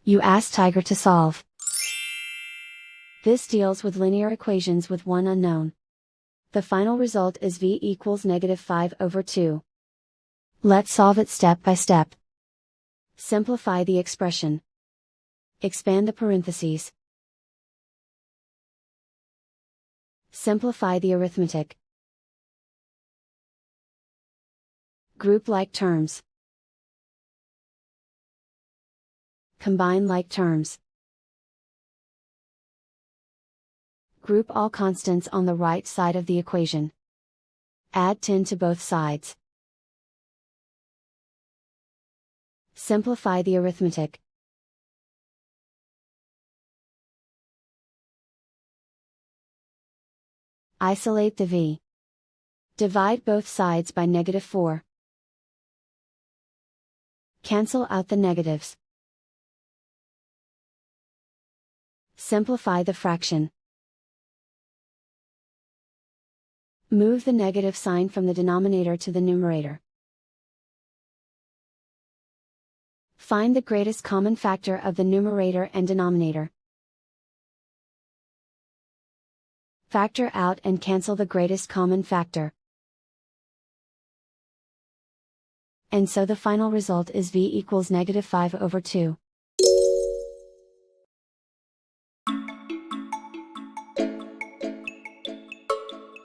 You ask Tiger to solve. This deals with linear equations with one unknown. The final result is v equals -5/2. Let's solve it step by step. Simplify the expression. Expand the parentheses. Simplify the arithmetic. Group like terms. Combine like terms. Group all constants on the right side of the equation. Add 10 to both sides. Simplify the arithmetic. Isolate the v. Divide both sides by -4. Cancel out the negatives. Simplify the fraction. Move the negative sign from the denominator to the numerator. Find the greatest common factor of the numerator and denominator. Factor out and cancel the greatest common factor. And so the final result is v equals -5/2.